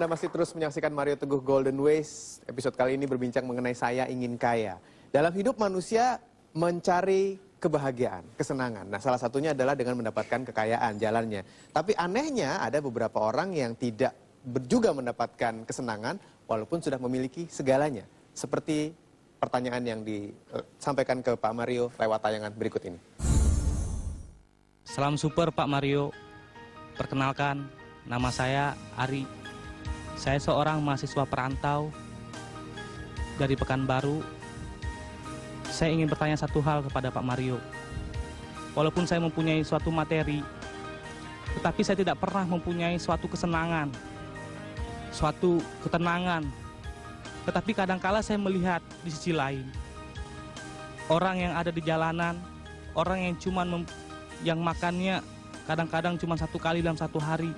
Anda masih terus menyaksikan Mario Teguh Golden Ways. Episode kali ini berbincang mengenai saya ingin kaya. Dalam hidup manusia mencari kebahagiaan, kesenangan. Nah, salah satunya adalah dengan mendapatkan kekayaan jalannya. Tapi anehnya ada beberapa orang yang tidak juga mendapatkan kesenangan walaupun sudah memiliki segalanya. Seperti pertanyaan yang disampaikan ke Pak Mario lewat tayangan berikut ini. Salam super Pak Mario. Perkenalkan, nama saya Ari. Saya seorang mahasiswa perantau dari Pekanbaru. Saya ingin bertanya satu hal kepada Pak Mario. Walaupun saya mempunyai suatu materi, tetapi saya tidak pernah mempunyai suatu kesenangan, suatu ketenangan. Tetapi kadangkala saya melihat di sisi lain, orang yang ada di jalanan, orang yang yang makannya kadang-kadang cuma satu kali dalam satu hari,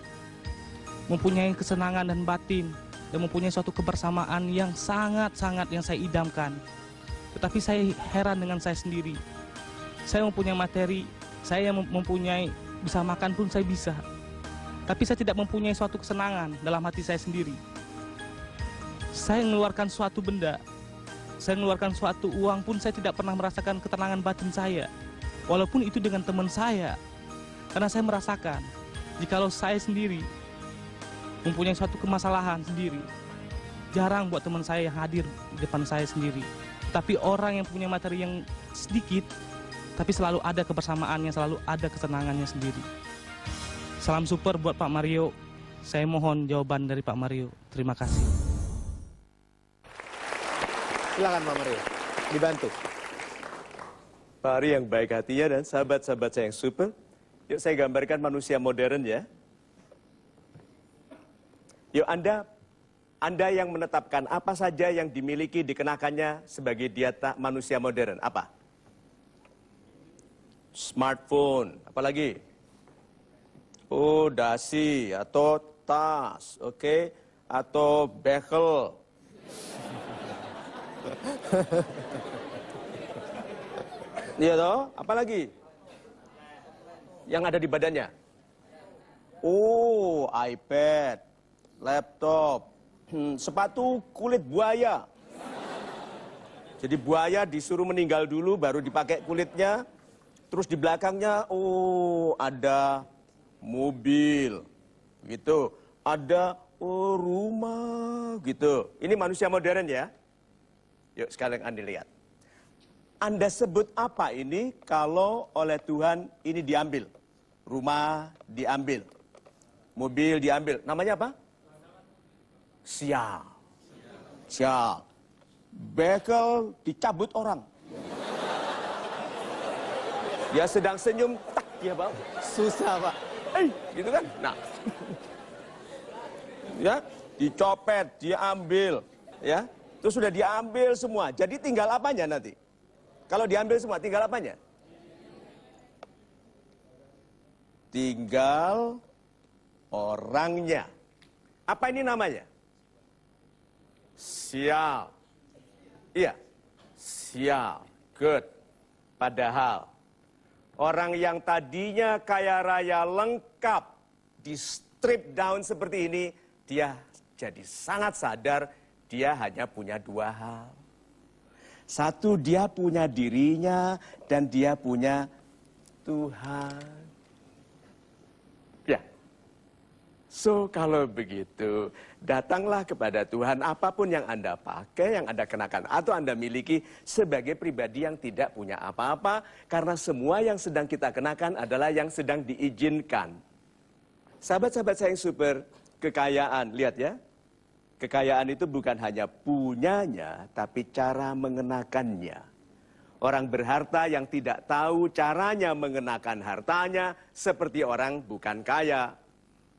mempunyai kesenangan dan batin, dan mempunyai suatu kebersamaan yang sangat-sangat yang saya idamkan. Tetapi saya heran dengan saya sendiri. Saya mempunyai materi, saya mempunyai bisa makan pun saya bisa. Tapi saya tidak mempunyai suatu kesenangan dalam hati saya sendiri. Saya mengeluarkan suatu benda, saya mengeluarkan suatu uang pun saya tidak pernah merasakan ketenangan batin saya. Walaupun itu dengan teman saya. Karena saya merasakan, jikalau saya sendiri mempunyai suatu kemasalahan sendiri, jarang buat teman saya yang hadir di depan saya sendiri. Tapi orang yang punya materi yang sedikit, tapi selalu ada kebersamaannya, selalu ada kesenangannya sendiri. Salam super buat Pak Mario. Saya mohon jawaban dari Pak Mario. Terima kasih. Silakan Pak Mario, dibantu. Pak Ari yang baik hatinya dan sahabat-sahabat saya yang super. Yuk saya gambarkan manusia modern ya. Yuk Anda yang menetapkan apa saja yang dimiliki dikenakannya sebagai dia manusia modern. Apa? Smartphone, apalagi? Oh, dasi atau tas, oke? Atau bekel. Iya toh, apalagi? Yang ada di badannya? Oh, iPad, laptop, sepatu kulit buaya. Jadi buaya disuruh meninggal dulu baru dipakai kulitnya. Terus di belakangnya, oh ada mobil, gitu. Ada rumah, gitu. Ini manusia modern ya. Yuk sekarang Anda lihat. Anda sebut apa ini kalau oleh Tuhan ini diambil? Rumah diambil, mobil diambil. Namanya apa? Sial. Sial. Bekel dicabut orang. Dia sedang senyum, tak dia bang. Susah Pak. Gitu kan? Nah. Ya, dicopet, diambil, ya. Terus sudah diambil semua. Jadi tinggal apanya nanti? Kalau diambil semua, tinggal apanya? Tinggal orangnya. Apa ini namanya? Sial. Iya, sial. Good. Padahal, orang yang tadinya kaya raya lengkap, di strip down seperti ini, dia jadi sangat sadar, dia hanya punya dua hal. Satu, dia punya dirinya, dan dia punya Tuhan. Ya. So, kalau begitu, datanglah kepada Tuhan apapun yang Anda pakai, yang Anda kenakan, atau Anda miliki sebagai pribadi yang tidak punya apa-apa, karena semua yang sedang kita kenakan adalah yang sedang diizinkan. Sahabat-sahabat saya yang super, kekayaan, lihat ya. Kekayaan itu bukan hanya punyanya, tapi cara mengenakannya. Orang berharta yang tidak tahu caranya mengenakan hartanya, seperti orang bukan kaya.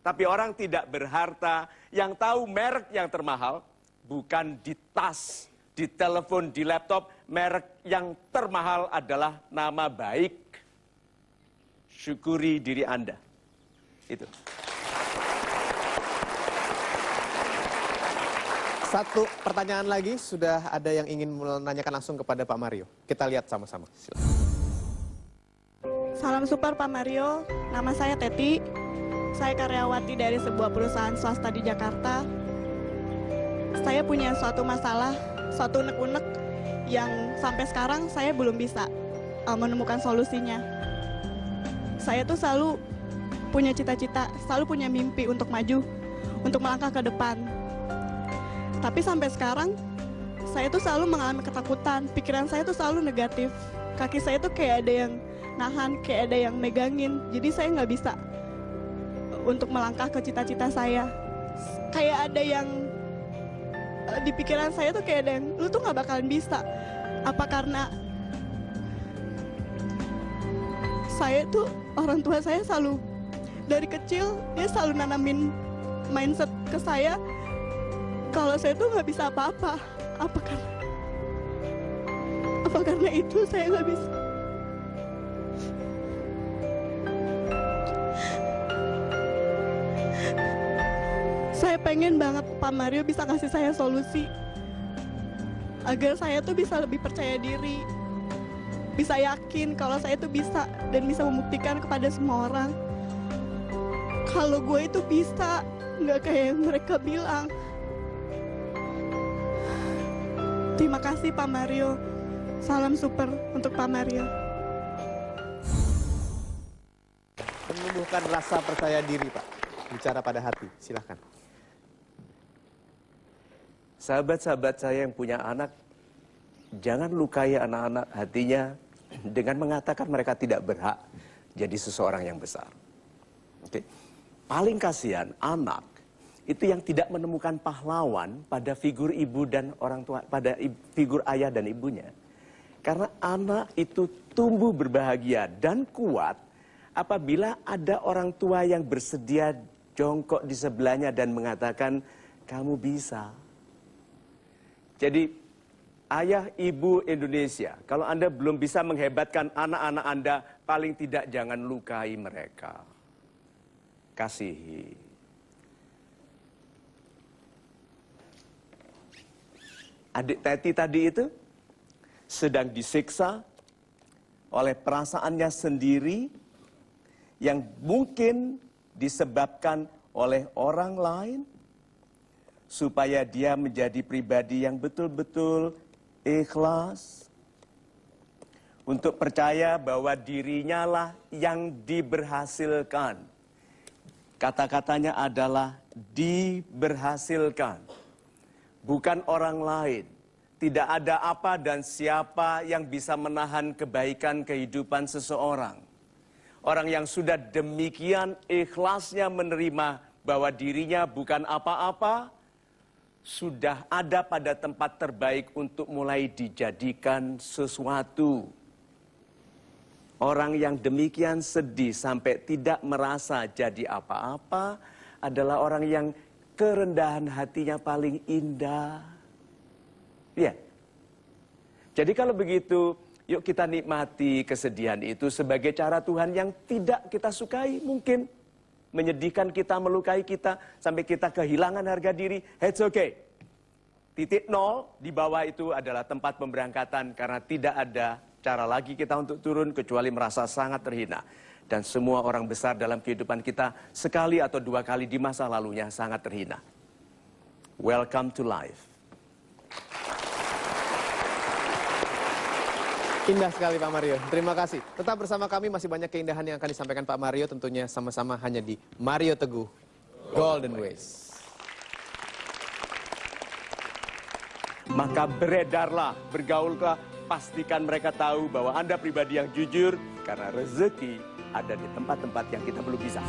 Tapi orang tidak berharta yang tahu merek yang termahal, bukan di tas, di telepon, di laptop. Merek yang termahal adalah nama baik. Syukuri diri Anda. Itu. Satu pertanyaan lagi, sudah ada yang ingin menanyakan langsung kepada Pak Mario. Kita lihat sama-sama. Salam super Pak Mario, nama saya Teti. Saya karyawati dari sebuah perusahaan swasta di Jakarta. saya punya suatu masalah, suatu unek-unek yang sampai sekarang saya belum bisa menemukan solusinya. Saya tuh selalu punya cita-cita, selalu punya mimpi untuk maju, untuk melangkah ke depan. Tapi sampai sekarang, saya tuh selalu mengalami ketakutan, pikiran saya tuh selalu negatif. Kaki saya tuh kayak ada yang nahan, kayak ada yang megangin, jadi saya nggak bisa untuk melangkah ke cita-cita saya. Kayak ada yang di pikiran saya tuh kayak ada yang, lu tuh nggak bakalan bisa. Apa karena saya tuh, orang tua saya selalu dari kecil dia selalu nanamin mindset ke saya kalau saya tuh nggak bisa apa-apa. Apa karena itu saya nggak bisa? Saya pengen banget Pak Mario bisa kasih saya solusi agar saya tuh bisa lebih percaya diri, bisa yakin kalau saya tuh bisa dan bisa membuktikan kepada semua orang kalau gue itu bisa, nggak kayak yang mereka bilang. Terima kasih Pak Mario. Salam super untuk Pak Mario. Menumbuhkan rasa percaya diri, Pak. Bicara pada hati, silahkan. Sahabat-sahabat saya yang punya anak, jangan lukai anak-anak hatinya dengan mengatakan mereka tidak berhak jadi seseorang yang besar. Oke. Paling kasihan anak itu yang tidak menemukan pahlawan pada figur ibu dan orang tua, pada figur ayah dan ibunya. Karena anak itu tumbuh berbahagia dan kuat apabila ada orang tua yang bersedia jongkok di sebelahnya dan mengatakan, kamu bisa. Jadi, ayah ibu Indonesia, kalau Anda belum bisa menghebatkan anak-anak Anda, paling tidak jangan lukai mereka. Kasihi. Adik Teti tadi itu sedang disiksa oleh perasaannya sendiri yang mungkin disebabkan oleh orang lain supaya dia menjadi pribadi yang betul-betul ikhlas untuk percaya bahwa dirinya lah yang diberhasilkan. Kata-katanya adalah diberhasilkan, bukan orang lain. Tidak ada apa dan siapa yang bisa menahan kebaikan kehidupan seseorang. Orang yang sudah demikian ikhlasnya menerima bahwa dirinya bukan apa-apa, sudah ada pada tempat terbaik untuk mulai dijadikan sesuatu. Orang yang demikian sedih sampai tidak merasa jadi apa-apa adalah orang yang kerendahan hatinya paling indah. Ya. Jadi kalau begitu, yuk kita nikmati kesedihan itu sebagai cara Tuhan yang tidak kita sukai mungkin. Menyedihkan kita, melukai kita, sampai kita kehilangan harga diri. It's okay. Titik nol di bawah itu adalah tempat pemberangkatan karena tidak ada cara lagi kita untuk turun kecuali merasa sangat terhina. Dan semua orang besar dalam kehidupan kita sekali atau dua kali di masa lalunya sangat terhina. Welcome to life. Indah sekali Pak Mario, terima kasih. Tetap bersama kami, masih banyak keindahan yang akan disampaikan Pak Mario, tentunya sama-sama hanya di Mario Teguh Golden Ways. Maka beredarlah, bergaullah, pastikan mereka tahu bahwa Anda pribadi yang jujur, karena rezeki ada di tempat-tempat yang kita belum bisa.